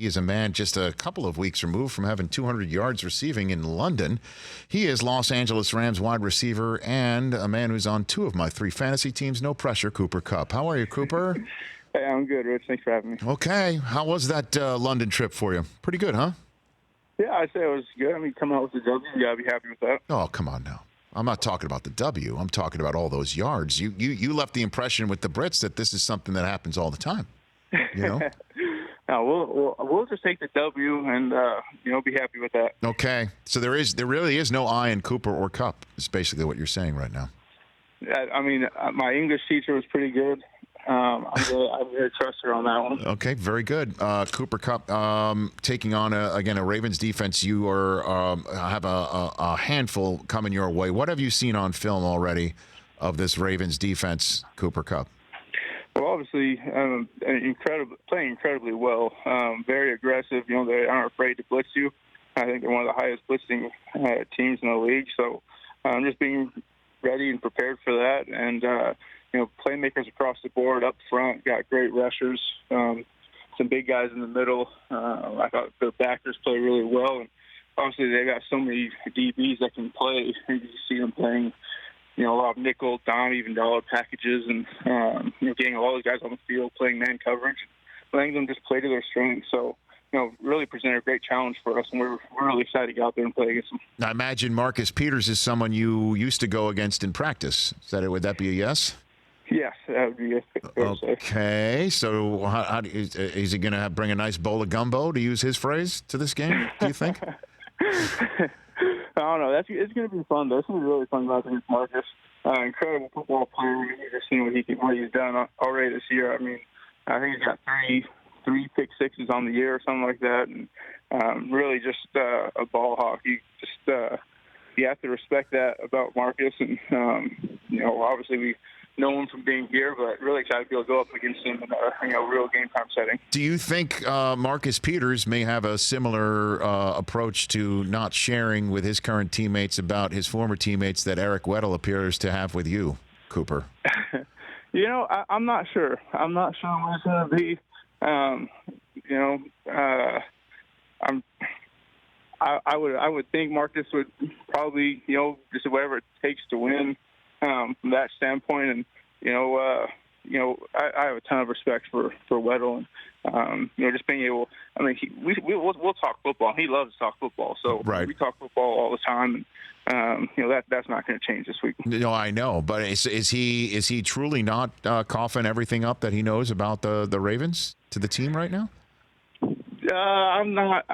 He is a man just a couple of weeks removed from having 200 yards receiving in London. He is Los Angeles Rams wide receiver and a man who's on 2 of my 3 fantasy teams. No pressure, Cooper Kupp. How are you, Cooper? Hey, I'm good, Rich. Thanks for having me. Okay. How was that London trip for you? Pretty good, huh? Yeah, I'd say it was good. I mean, coming out with the W, you got to be happy with that. Oh, come on now. I'm not talking about the W. I'm talking about all those yards. You left the impression with the Brits that this is something that happens all the time. You know? No, we'll just take the W and be happy with that. Okay, so there really is no I in Cooper or Kupp. Is basically what you're saying right now. I mean, my English teacher was pretty good. I'm very trust her on that one. Okay, very good. Cooper Kupp taking on a Ravens defense. You have a handful coming your way. What have you seen on film already of this Ravens defense, Cooper Kupp? Well, obviously, playing incredibly well. Very aggressive. They aren't afraid to blitz you. I think they're one of the highest blitzing teams in the league. So, just being ready and prepared for that, and playmakers across the board up front. Got great rushers. Some big guys in the middle. I thought the backers play really well, and obviously they got so many DBs that can play. You see them playing. A lot of nickel, dime, even dollar packages, and getting all those guys on the field playing man coverage, letting them just play to their strengths. So, really presented a great challenge for us, and we're really excited to go out there and play against them. I imagine Marcus Peters is someone you used to go against in practice. Would that be a yes? Yes, that would be fair to say. Okay, so is he going to bring a nice bowl of gumbo, to use his phrase, to this game, do you think? I don't know. It's going to be fun, though. It's going to be really fun about against Marcus. Incredible football player. You've just seen what he's done already this year. I mean, I think he's got three pick sixes on the year or something like that, and really just a ball hawk. You have to respect that about Marcus, and obviously we know him from being here, but really excited to be able to go up against him in a real game time setting. Do you think Marcus Peters may have a similar approach to not sharing with his current teammates about his former teammates that Eric Weddle appears to have with you, Cooper? I'm not sure. I'm not sure what it's going to be. I would think Marcus would probably, just whatever it takes to win. From that standpoint, and I have a ton of respect for Weddle, and just being able. I mean, we'll talk football. He loves to talk football, so right. We talk football all the time, and that's not going to change this week. No, I know, but is he truly not coughing everything up that he knows about the Ravens to the team right now? I'm not.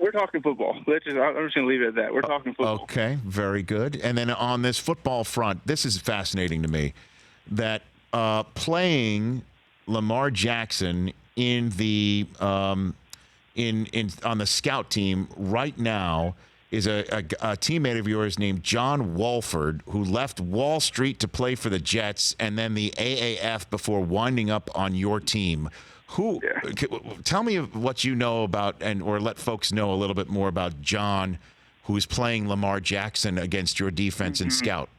We're talking football. I'm just going to leave it at that. We're talking football. Okay, very good. And then on this football front, this is fascinating to me, that playing Lamar Jackson in the on the scout team right now is a teammate of yours named John Wolford, who left Wall Street to play for the Jets and then the AAF before winding up on your team. Tell me what you know about, or let folks know a little bit more about John, who is playing Lamar Jackson against your defense and scout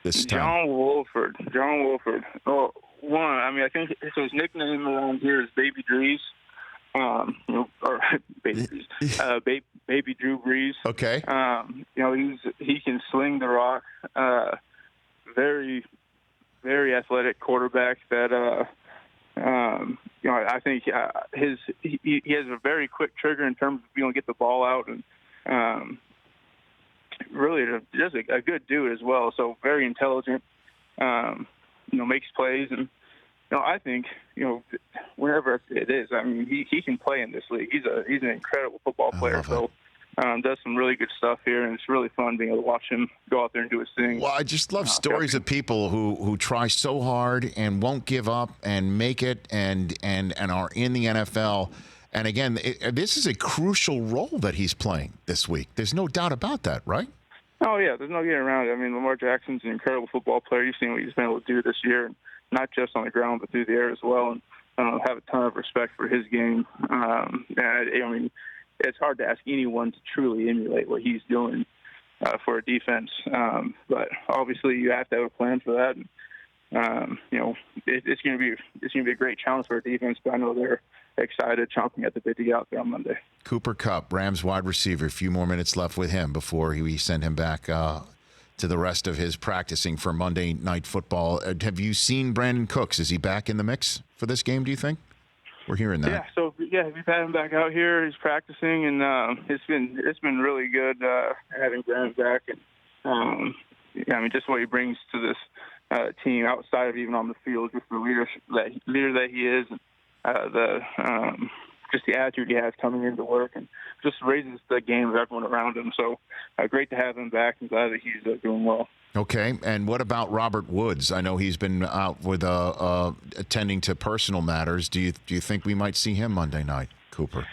this time. John Wolford. Oh, I think his nickname around here is Baby Drees. Or Baby Drees. Baby Drew Brees. Okay. He can sling the rock. Very, very athletic quarterback that. I think he has a very quick trigger in terms of being able to get the ball out, and really just a good dude as well. So very intelligent, makes plays, and I think whenever it is, I mean he can play in this league. He's an incredible football player. So. Does some really good stuff here, and it's really fun being able to watch him go out there and do his thing. Well, I just love stories of people who try so hard and won't give up and make it and are in the NFL. And again, this is a crucial role that he's playing this week. There's no doubt about that, right? Oh, yeah, there's no getting around it. I mean, Lamar Jackson's an incredible football player. You've seen what he's been able to do this year, not just on the ground but through the air as well. And have a ton of respect for his game. It's hard to ask anyone to truly emulate what he's doing for a defense. But obviously you have to have a plan for that. And, it's going to be a great challenge for a defense, but I know they're excited, chomping at the bit to get out there on Monday. Cooper Kupp, Rams wide receiver. A few more minutes left with him before we send him back to the rest of his practicing for Monday Night Football. Have you seen Brandon Cooks? Is he back in the mix for this game, do you think? We're hearing that. Yeah, so we've had him back out here. He's practicing, and it's been really good having Brandon back. And just what he brings to this team outside of even on the field, just the leader that he is, and just the attitude he has coming into work, and just raises the game of everyone around him. So great to have him back. I'm glad that he's doing well. Okay, and what about Robert Woods? I know he's been out with attending to personal matters. Do you think we might see him Monday night, Cooper?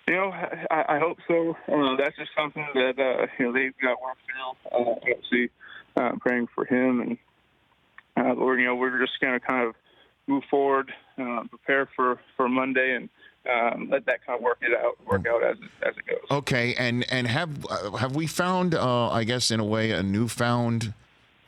I hope so. That's just something that they've got work through. Obviously, praying for him, and we're just going to kind of move forward, prepare for Monday, and let that kind of work out as it goes. Okay, and have we found, I guess in a way, a newfound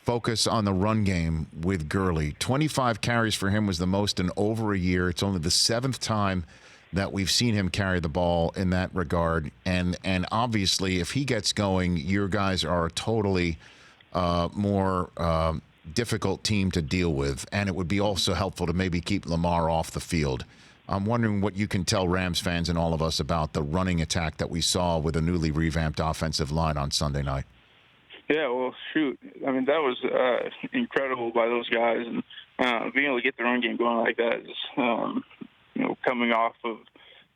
focus on the run game with Gurley? 25 carries for him was the most in over a year. It's only the 7th time that we've seen him carry the ball in that regard. And obviously, if he gets going, your guys are a totally more difficult team to deal with. And it would be also helpful to maybe keep Lamar off the field. I'm wondering what you can tell Rams fans and all of us about the running attack that we saw with a newly revamped offensive line on Sunday night. Yeah, well, shoot. I mean, that was incredible by those guys. And being able to get the run game going like that is, coming off of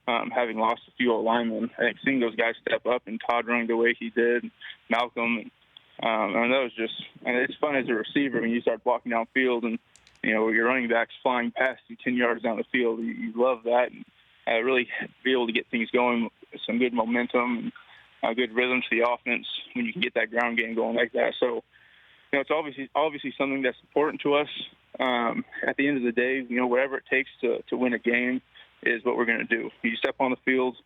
having lost a few linemen. I think seeing those guys step up and Todd running the way he did, Malcolm, and that was just – and it's fun as a receiver when you start blocking downfield and, your running back's flying past you 10 yards down the field. You love that, and really be able to get things going, some good momentum and good rhythm to the offense when you can get that ground game going like that. So, it's obviously something that's important to us. At the end of the day, whatever it takes to win a game is what we're going to do. You step on the field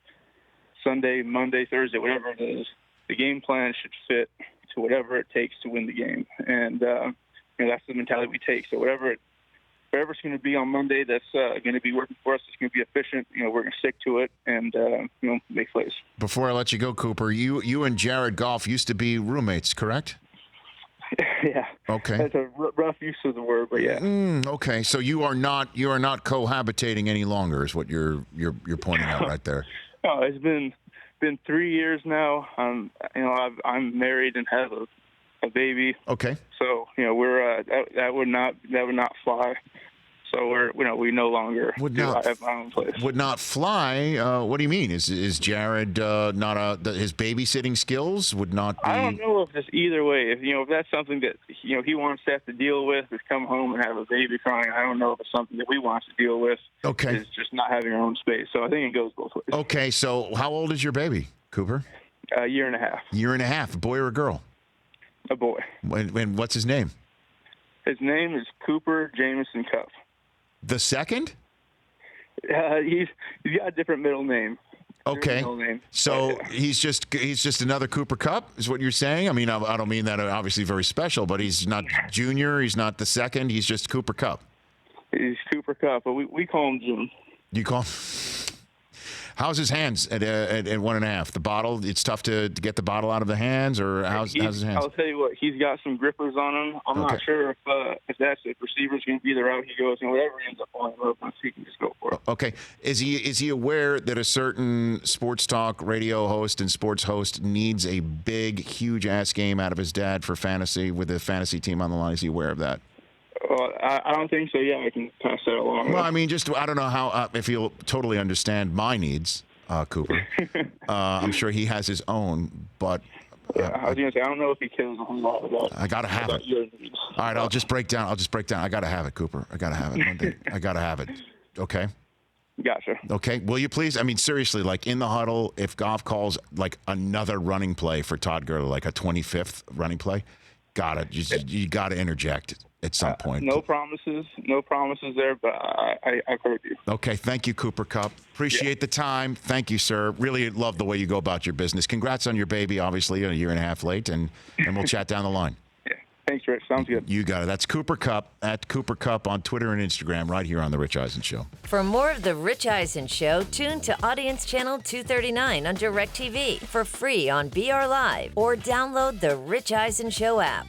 Sunday, Monday, Thursday, whatever it is, the game plan should fit to whatever it takes to win the game. And, that's the mentality we take. So whatever's going to be on Monday that's going to be working for us, it's going to be efficient. We're going to stick to it and, make plays. Before I let you go, Cooper, you and Jared Goff used to be roommates, correct? Yeah. Okay. That's a rough use of the word, but yeah. Okay. So you are not cohabitating any longer, is what you're pointing out right there. No, it's been 3 years now. I'm married and have a baby. Okay. So we're that would not fly. So we no longer have my own place. Would not fly. What do you mean? Is Jared not his babysitting skills would not be? I don't know if it's either way. If that's something that he wants to have to deal with, is come home and have a baby crying. I don't know if it's something that we want to deal with. Okay. Is just not having our own space. So I think it goes both ways. Okay. So how old is your baby, Cooper? A year and a half. Year and a half. A boy or a girl? A boy. And what's his name? His name is Cooper Jamison Kupp. The second? He's got a different middle name. Okay. So he's just another Cooper Kupp, is what you're saying? I mean, I don't mean that obviously very special, but he's not junior. He's not the second. He's just Cooper Kupp. He's Cooper Kupp, but we call him Jim. You call him? How's his hands at 1.5? The bottle, it's tough to get the bottle out of the hands, or how's his hands? I'll tell you what, he's got some grippers on him. I'm not sure if receiver's going to be the route he goes, and whatever he ends up on, he can just go for it. Okay. Is he aware that a certain sports talk radio host and sports host needs a big, huge-ass game out of his dad for fantasy with the fantasy team on the line? Is he aware of that? Well, I don't think so. Yeah, I can pass that along. Well, I mean, I don't know how if he'll totally understand my needs, Cooper. I'm sure he has his own, but I was going to say I don't know if he cares a whole lot about. I gotta have it. All right, I'll just break down. I gotta have it, Cooper. I gotta have it Monday. I gotta have it. Okay. Gotcha. Okay. Will you please? I mean, seriously, like in the huddle, if Goff calls like another running play for Todd Gurley, like a 25th running play, you gotta interject at some point. No promises there, but I've heard you. Okay, thank you, Cooper Kupp. Appreciate the time. Thank you, sir. Really love the way you go about your business. Congrats on your baby, obviously, a year and a half late, and we'll chat down the line. Yeah. Thanks, Rich. Sounds good. You got it. That's Cooper Kupp, at Cooper Kupp on Twitter and Instagram, right here on The Rich Eisen Show. For more of The Rich Eisen Show, tune to Audience Channel 239 on DirecTV for free on BR Live or download the Rich Eisen Show app.